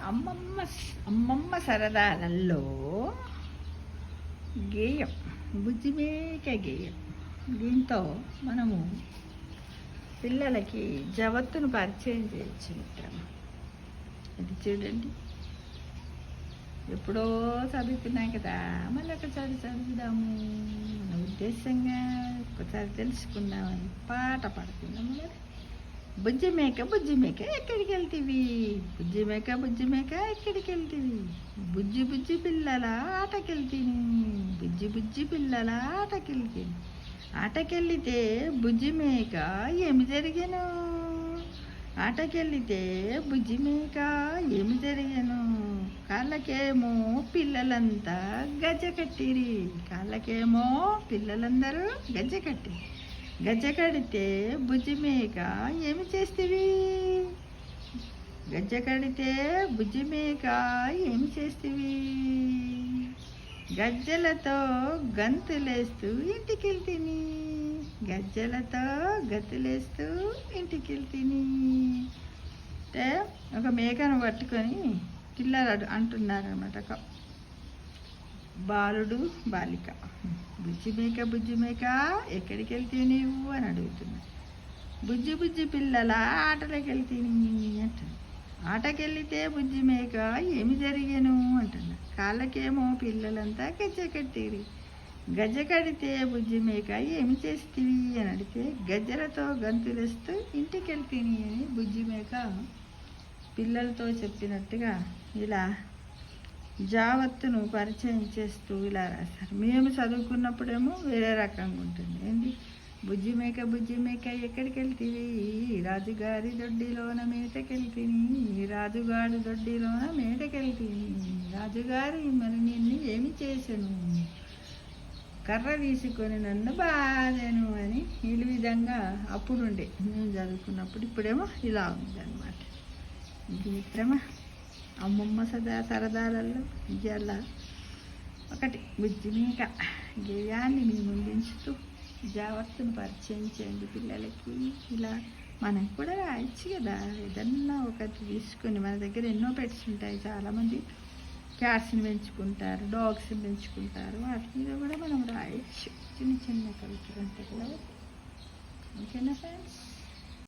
అమ్మమ్మ అమ్మమ్మ సరదాలలో గేయం బుజ్జిమేక గేయం. దీంతో మనము పిల్లలకి జవత్తును పరిచయం చేయొచ్చు మిత్రమా. ఇది చూడండి, ఎప్పుడో చదువుకున్నాం కదా, మళ్ళీ ఒకసారి చదువుదాము మన ఉద్దేశంగా, ఒకసారి తెలుసుకుందామని పాట పాడుతున్నాము కదా. బుజ్జిమేక బుజ్జిమేక ఎక్కడికి వెళ్తీవి, బుజ్జిమేక బుజ్జిమేక ఎక్కడికి వెళ్తీవి, బుజ్జి బుజ్జి పిల్లల ఆటకెళ్తీని, బుజ్జి బుజ్జి పిల్లల ఆటకెళ్తీని. ఆటకెళ్ళితే బుజ్జిమేక ఏమి జరిగాను, ఆటకెళ్ళితే బుజ్జిమేక ఏమి జరిగాను. కాళ్ళకేమో పిల్లలంతా గజ్జ కట్టిరి, కాళ్ళకేమో పిల్లలందరూ గజ్జ కట్టిరి. గజ్జ కడితే బుజ్జిమేక ఏమి చేస్తీవి, గజ్జ కడితే బుజ్జిమేక ఏమి చేస్తీవి. గజ్జలతో గంతులేస్తూ ఇంటికెళ్తీని, గజ్జలతో గంతులేస్తూ ఇంటికెళ్తీని. అంటే ఒక మేకను పట్టుకొని పిల్లలు అంటున్నారన్నమాట, బాలుడు బాలిక. బుజ్జిమేక బుజ్జిమేక ఎక్కడికి వెళ్తీవి నీవు అని అడుగుతున్నా. బుజ్జి బుజ్జి పిల్లల ఆటలకు వెళ్తీని అంటున్నా. ఆటకెళ్ళితే బుజ్జిమేక ఏమి జరిగాను అంటున్నా. కాళ్ళకేమో పిల్లలంతా గజ్జ కట్టిరి, గజ్జ కడితే బుజ్జిమేక ఏమి చేస్తీవి అని అడిగితే గజ్జలతో గంతులేస్తూ ఇంటికి వెళ్తీని అని బుజ్జిమేక పిల్లలతో చెప్పినట్టుగా ఇలా జావత్తును పరిచయం చేస్తూ ఇలా రాశారు. మేము చదువుకున్నప్పుడేమో వేరే రకంగా ఉంటుంది. ఏంది, బుజ్జిమేక బుజ్జిమేక ఎక్కడికి వెళ్తీవి, రాజుగారి దొడ్డిలోన మేటకెళ్తీని, రాజుగారి దొడ్డిలోన మేటకెళ్తీని. రాజుగారి మరి నిన్ను ఏమి చేశాను, కర్ర తీసుకొని నన్ను బాధను అని ఈ విధంగా అప్పుడుండే మేము చదువుకున్నప్పుడు. ఇప్పుడేమో ఇలా ఉంది అన్నమాట. ఇది మిత్రమా అమ్మమ్మ సరదాలలో ఇవాళ ఒకటి బుజ్జిమేక గేయాన్ని మీ ముందుంచుతూ జావత్తును పరిచయం చేయండి పిల్లలకి. ఇలా మనం కూడా రాయొచ్చు కదా, ఏదన్నా ఒకటి తీసుకొని. మన దగ్గర ఎన్నో పెట్స్ ఉంటాయి, చాలామంది క్యాట్స్ని పెంచుకుంటారు, డాగ్స్ని పెంచుకుంటారు. వాటి మీద కూడా మనం రాయొచ్చు చిన్న చిన్న కవితలు ఉంటాయి కదా. ఓకేనా ఫ్రెండ్స్.